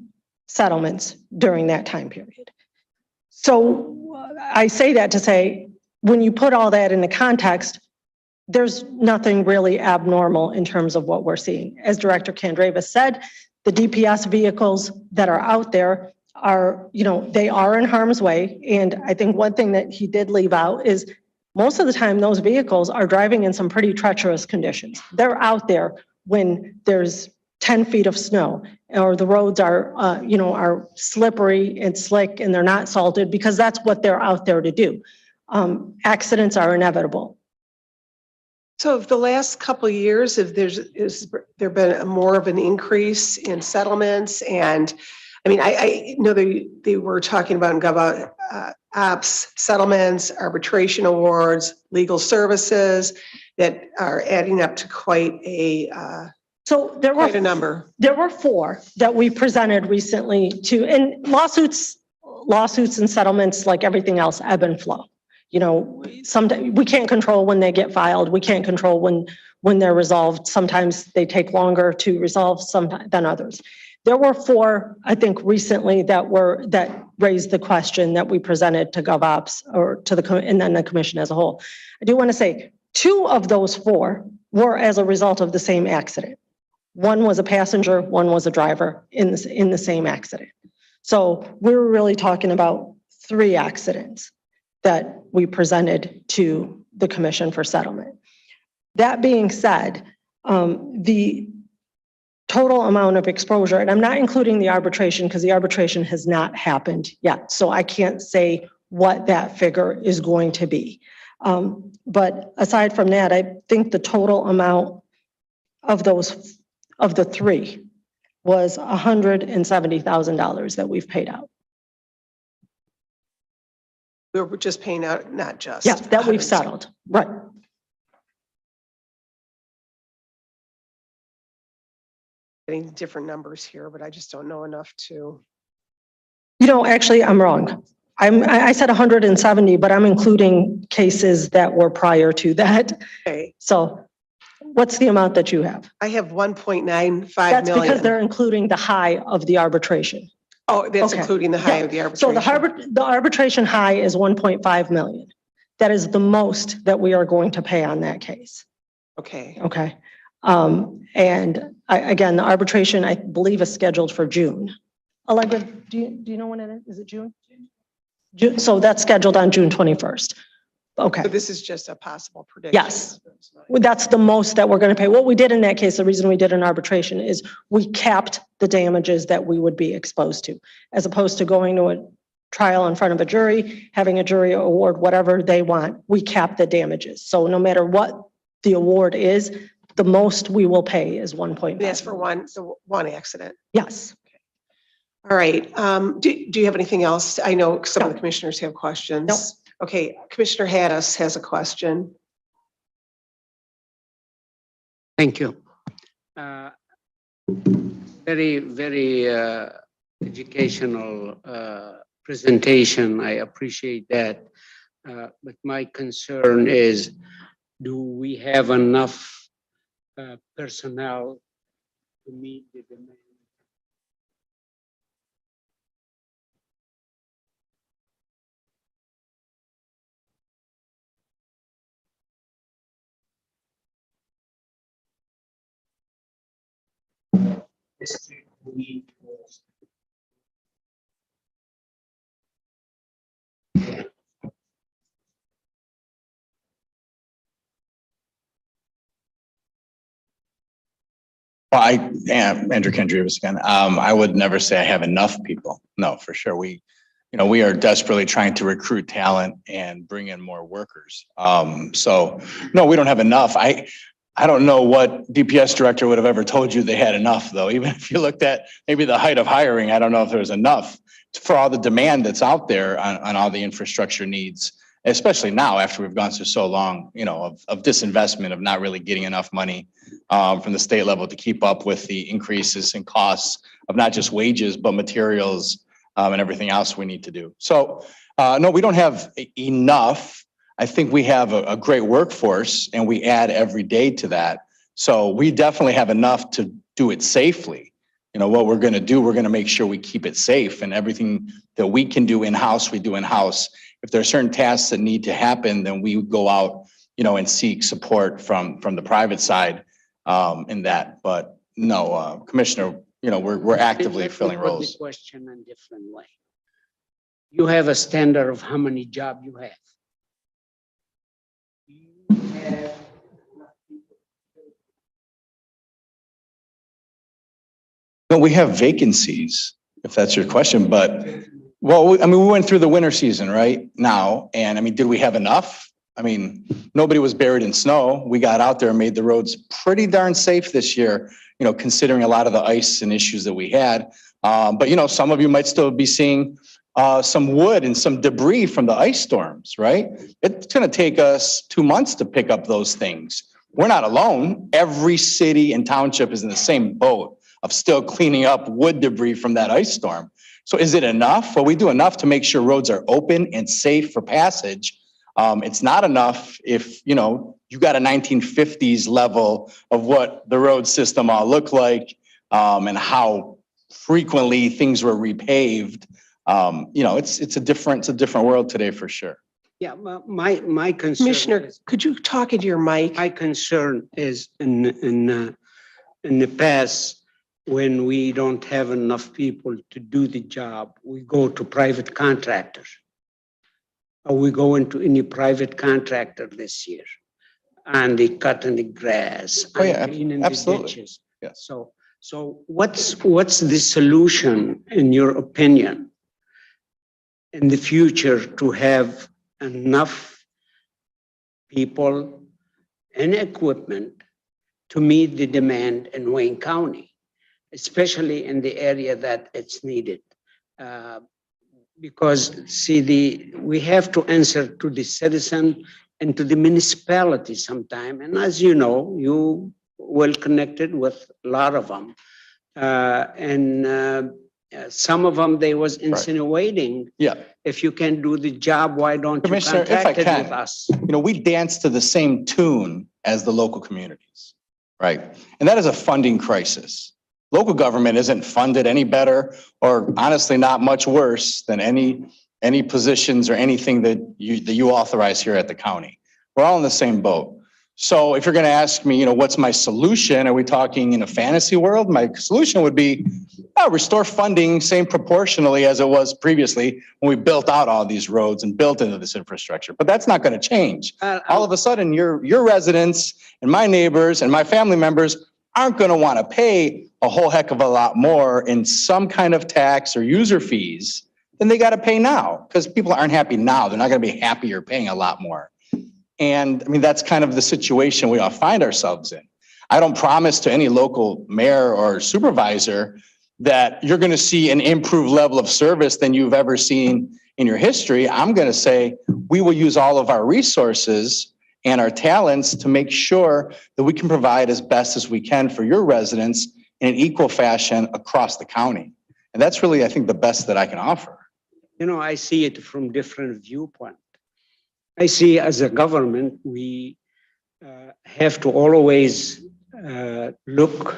settlements during that time period. So I say that to say, when you put all that into context, there's nothing really abnormal in terms of what we're seeing. As Director Kondravas said, the DPS vehicles that are out there are, they are in harm's way. And I think one thing that he did leave out is most of the time those vehicles are driving in some pretty treacherous conditions. They're out there when there's 10 feet of snow or the roads are, are slippery and slick and they're not salted, because that's what they're out there to do. Accidents are inevitable. So the last couple of years, if has there been more of an increase in settlements? And I mean, I know they were talking about in GovOps settlements, arbitration awards, legal services that are adding up to quite a number. There were 4 that we presented recently to, and lawsuits and settlements, like everything else, ebb and flow. Sometimes we can't control when they get filed. We can't control when they're resolved. Sometimes they take longer to resolve than others. There were 4, I think, recently that raised the question that we presented to GovOps or and then the commission as a whole. I do want to say 2 of those 4 were as a result of the same accident. One was a passenger, one was a driver in the same accident. So we were really talking about 3 accidents that we presented to the commission for settlement. That being said, the total amount of exposure, and I'm not including the arbitration because the arbitration has not happened yet. So I can't say what that figure is going to be. But aside from that, I think the total amount of the 3 was $170,000 that we've paid out. We're just paying out, not just. Yes, that we've settled, right. Getting different numbers here, but I just don't know enough to. Actually, I'm wrong. I said 170, but I'm including cases that were prior to that. Okay. So what's the amount that you have? I have 1.95 That's million. because they're including the high of the arbitration. Oh, that's Okay. including the high of the So arbitration. the arbitration high is 1.5 million. That is the most that we are going to pay on that case. Okay, Okay. And again, the arbitration, I believe, is scheduled for June. Allegra, do you know when it is? Is it June? June, so that's scheduled on June 21st. Okay. so this is just a possible prediction. Yes. Well, that's the most that we're going to pay. What we did in that case, the reason we did an arbitration is we capped the damages that we would be exposed to, as opposed to going to a trial in front of a jury, having a jury award whatever they want. We cap the damages. So no matter what the award is, the most we will pay is 1.5. That's for one accident. Yes. All right. Do you have anything else? I know some of No. the commissioners have questions. No. Okay, Commissioner Haddis has a question. Thank you. Very, very educational presentation. I appreciate that. But my concern is, do we have enough personnel to meet the demand? Well, I am Andrew Kendrievas again. I would never say I have enough people. No, for sure. We are desperately trying to recruit talent and bring in more workers. So no, we don't have enough. I don't know what DPS director would have ever told you they had enough, though. Even if you looked at maybe the height of hiring, I don't know if there was enough for all the demand that's out there on all the infrastructure needs, especially now after we've gone through so long, of disinvestment, of not really getting enough money from the state level to keep up with the increases in costs of not just wages, but materials and everything else we need to do. So no, we don't have enough. I think we have a great workforce and we add every day to that. So we definitely have enough to do it safely. What we're going to do, we're going to make sure we keep it safe, and everything that we can do in-house, we do in-house. If there are certain tasks that need to happen, then we go out, and seek support from the private side in that. But no, Commissioner, we're actively Let me filling put the roles. question in a different way. You have a standard of how many jobs you have. You have No, we have vacancies, if that's your question, but, well, we went through the winter season right now, and did we have enough? Nobody was buried in snow. We got out there and made the roads pretty darn safe this year, considering a lot of the ice and issues that we had. But, some of you might still be seeing some wood and some debris from the ice storms, right? It's going to take us 2 months to pick up those things. We're not alone. Every city and township is in the same boat of still cleaning up wood debris from that ice storm. So is it enough? Well, we do enough to make sure roads are open and safe for passage. It's not enough if, you got a 1950s level of what the road system all looked like and how frequently things were repaved. It's a different world today for sure. Yeah, my concern. Commissioner, is- could you talk into your mic? My concern is in the past, when we don't have enough people to do the job, we go to private contractors. Or we go into any private contractor this year, and they cutting the grass. Oh, yeah, and cleaning the absolutely. ditches. Yes. So what's the solution, in your opinion, in the future to have enough people and equipment to meet the demand in Wayne County, especially in the area that it's needed? Because we have to answer to the citizen and to the municipality sometime. And as you know, you well connected with a lot of them. Some of them, they was insinuating, Yeah. if you can do the job, why don't you Commissioner, if I contract it can. with us? We dance to the same tune as the local communities, right? And that is a funding crisis. local government isn't funded any better or honestly not much worse than any positions or anything that you authorize here at the county. We're all in the same boat. So if you're going to ask me, what's my solution? Are we talking in a fantasy world? My solution would be restore funding same proportionally as it was previously when we built out all these roads and built into this infrastructure. But that's not going to change. All of a sudden, your residents and my neighbors and my family members aren't going to want to pay a whole heck of a lot more in some kind of tax or user fees than they got to pay now, because people aren't happy now. They're not going to be happier paying a lot more. And I mean, that's kind of the situation we all find ourselves in. I don't promise to any local mayor or supervisor that you're going to see an improved level of service than you've ever seen in your history. I'm going to say we will use all of our resources and our talents to make sure that we can provide as best as we can for your residents in an equal fashion across the county. And that's really, I think, the best that I can offer. I see it from different viewpoints. I see as a government, we have to always look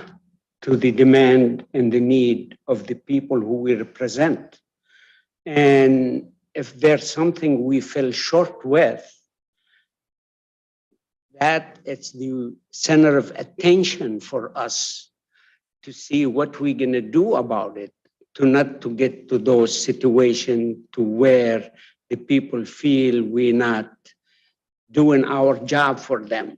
to the demand and the need of the people who we represent. And if there's something we fell short with, that it's the center of attention for us to see what we're going to do about it, not to get to those situations to where the people feel we're not doing our job for them,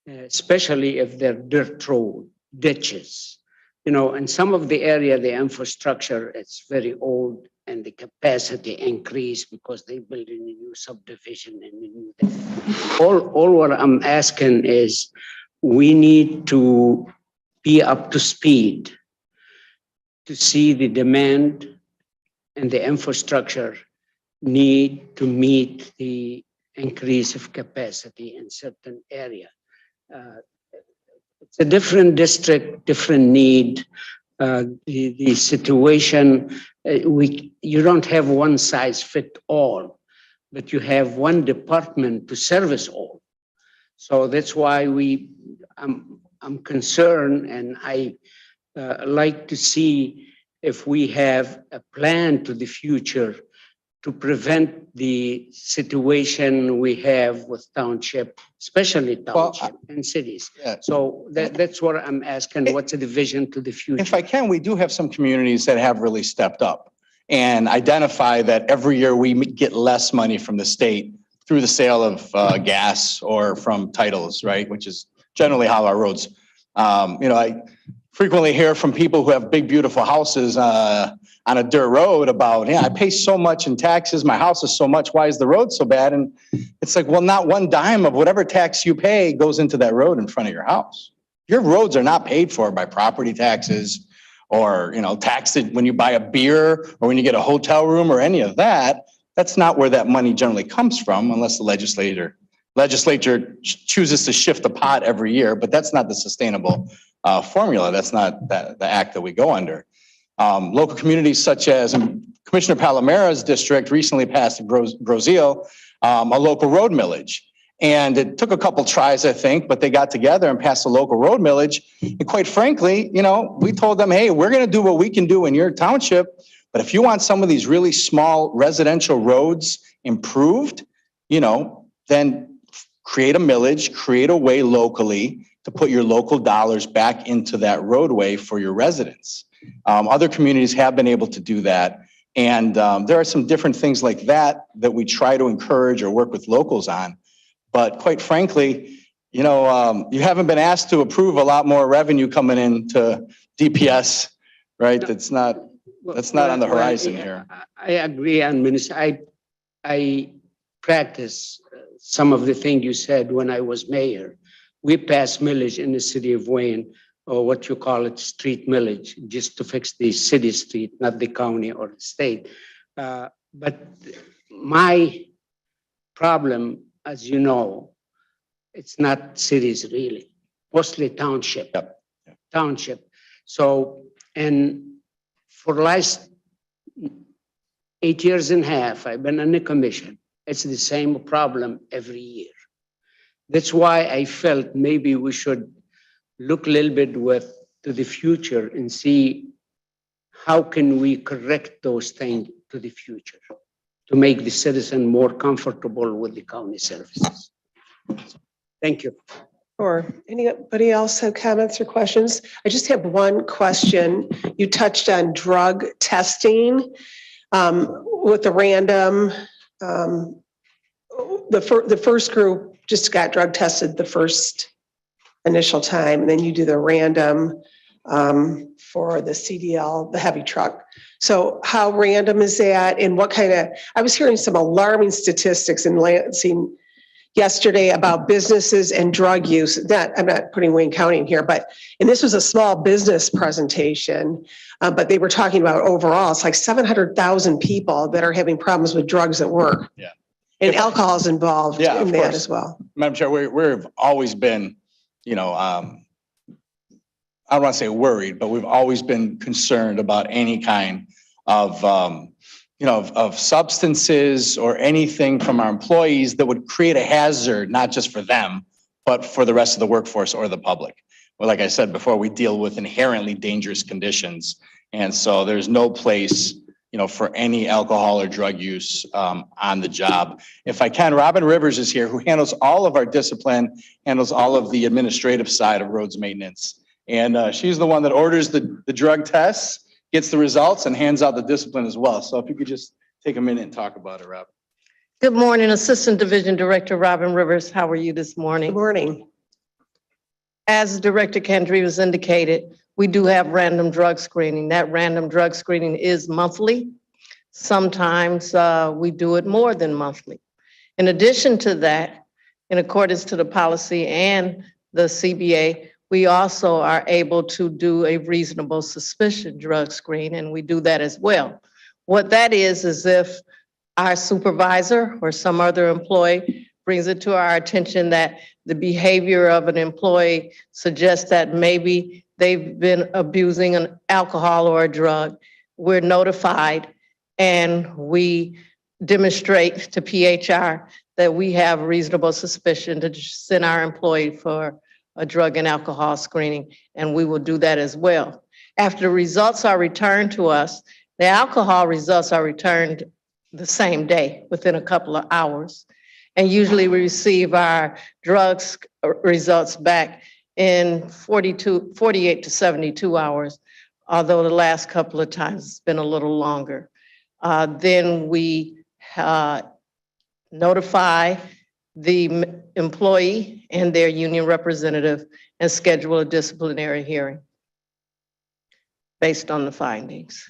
especially if they're dirt road, ditches. In some of the area, the infrastructure, it's very old and the capacity increased because they build a new subdivision and a new thing. All what I'm asking is we need to be up to speed to see the demand and the infrastructure need to meet the increase of capacity in certain area. It's a different district, different need. The situation, you don't have one size fit all, but you have one department to service all. So that's why I'm concerned, and I like to see if we have a plan to the future to prevent the situation we have with township, especially township and cities. Yeah. So that's what I'm asking, what's the vision to the future? If I can, we do have some communities that have really stepped up and identify that every year we get less money from the state through the sale of gas or from titles, right? Which is generally how our roads, I frequently hear from people who have big, beautiful houses on a dirt road about, I pay so much in taxes. My house is so much. Why is the road so bad? And it's like, well, not one dime of whatever tax you pay goes into that road in front of your house. Your roads are not paid for by property taxes or, taxed when you buy a beer or when you get a hotel room or any of that. That's not where that money generally comes from unless the legislature chooses to shift the pot every year, but that's not the sustainable formula. That's not the act that we go under. Local communities such as Commissioner Palomera's district recently passed in Groseal, a local road millage. And it took a couple tries, I think, but they got together and passed a local road millage. And quite frankly, we told them, hey, we're going to do what we can do in your township. But if you want some of these really small residential roads improved, then create a millage, create a way locally to put your local dollars back into that roadway for your residents. Other communities have been able to do that. And there are some different things like that we try to encourage or work with locals on. But quite frankly, you haven't been asked to approve a lot more revenue coming into DPS, right? That's not on the horizon here. I agree, and Minister, I practice some of the things you said when I was mayor. We passed millage in the city of Wayne, or what you call it, street millage, just to fix the city street, not the county or the state. But my problem, as you know, it's not cities really, mostly township. Yep. Township. So, and for the last 8 years and a half, I've been on the commission. It's the same problem every year. That's why I felt maybe we should look a little bit with to the future and see how can we correct those things to the future to make the citizen more comfortable with the county services. Thank you. Or anybody else have comments or questions? I just have one question. You touched on drug testing with the random. The first group just got drug tested the first initial time, and then you do the random for the CDL, the heavy truck. So how random is that, and what kind of? I was hearing some alarming statistics in Lansing yesterday about businesses and drug use. I'm not putting Wayne County in here, and this was a small business presentation, but they were talking about overall, it's like 700,000 people that are having problems with drugs at work. Yeah. And alcohol is involved Yeah, in of that course. as well. Madam Chair, we've always been, I don't want to say worried, but we've always been concerned about any kind of, of substances or anything from our employees that would create a hazard, not just for them, but for the rest of the workforce or the public. Well, like I said before, we deal with inherently dangerous conditions. And so there's no place, for any alcohol or drug use on the job. If I can, Robin Rivers is here, who handles all of our discipline, handles all of the administrative side of roads maintenance. And she's the one that orders the drug tests, gets the results, and hands out the discipline as well. So if you could just take a minute and talk about it, Robin. Good morning, Assistant Division Director Robin Rivers. How are you this Good morning? morning. As Director Kendry was indicated, we do have random drug screening. That random drug screening is monthly. Sometimes we do it more than monthly. In addition to that, in accordance to the policy and the CBA, we also are able to do a reasonable suspicion drug screen, and we do that as well. What that is if our supervisor or some other employee brings it to our attention that the behavior of an employee suggests that maybe they've been abusing an alcohol or a drug, we're notified and we demonstrate to PHR that we have reasonable suspicion to send our employee for a drug and alcohol screening, and we will do that as well. After the results are returned to us, the alcohol results are returned the same day, within a couple of hours. And usually we receive our drugs results back in 48 to 72 hours, although the last couple of times it's been a little longer. Then we notify the employee and their union representative and schedule a disciplinary hearing based on the findings.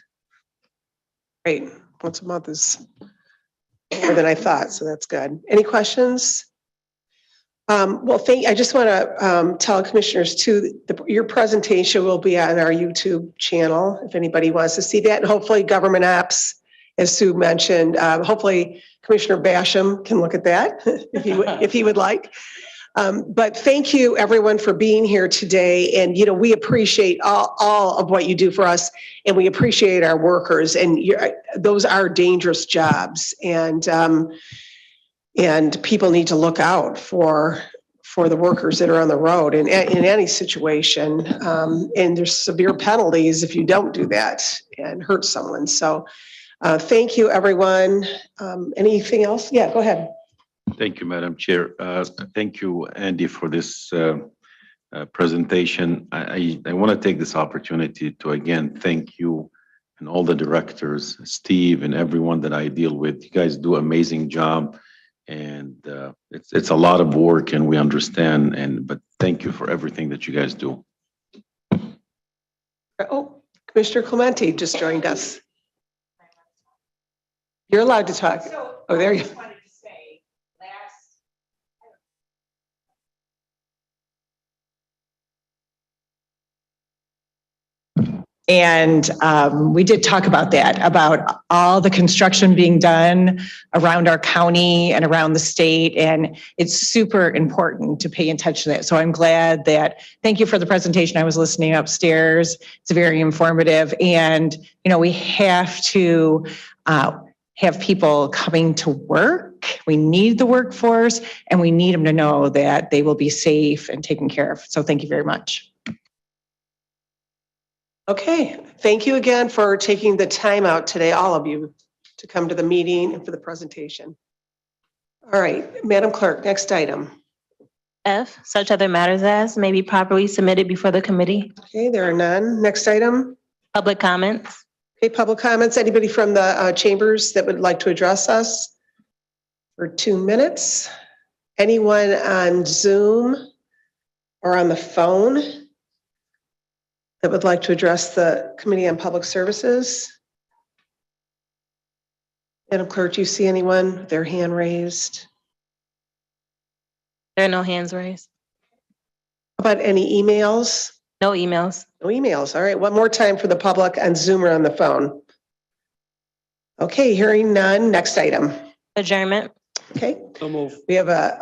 Great. Once a month is more than I thought, so that's good. Any questions? I just want to tell commissioners too, your presentation will be on our YouTube channel if anybody wants to see that, and hopefully government apps, as Sue mentioned, hopefully Commissioner Basham can look at that if he would like. But thank you everyone for being here today. And, we appreciate all of what you do for us, and we appreciate our workers, and those are dangerous jobs, and people need to look out for the workers that are on the road in any situation. And there's severe penalties if you don't do that and hurt someone. So thank you, everyone. Anything else? Yeah, go ahead. Thank you, Madam Chair. Thank you, Andy, for this presentation. I want to take this opportunity to again thank you and all the directors, Steve, and everyone that I deal with. You guys do an amazing job, and it's a lot of work, and we understand. But thank you for everything that you guys do. Oh, Commissioner Clemente just joined us. You're allowed to talk. Oh, there you go. And we did talk about that, about all the construction being done around our county and around the state. And it's super important to pay attention to that. So I'm glad thank you for the presentation. I was listening upstairs. It's very informative. And, we have to have people coming to work. We need the workforce, and we need them to know that they will be safe and taken care of. So thank you very much. Okay, thank you again for taking the time out today, all of you, to come to the meeting and for the presentation. All right, Madam Clerk, next item. F, such other matters as may be properly submitted before the committee. Okay, there are none. Next item. Public comments. Okay, public comments. Anybody from the chambers that would like to address us for 2 minutes? Anyone on Zoom or on the phone that would like to address the Committee on Public Services? Madam Clerk, do you see anyone with their hand raised? There are no hands raised. How about any emails? No emails. No emails. All right, one more time for the public on Zoom or on the phone. Okay, hearing none. Next item. Adjournment. Okay, So move. we have a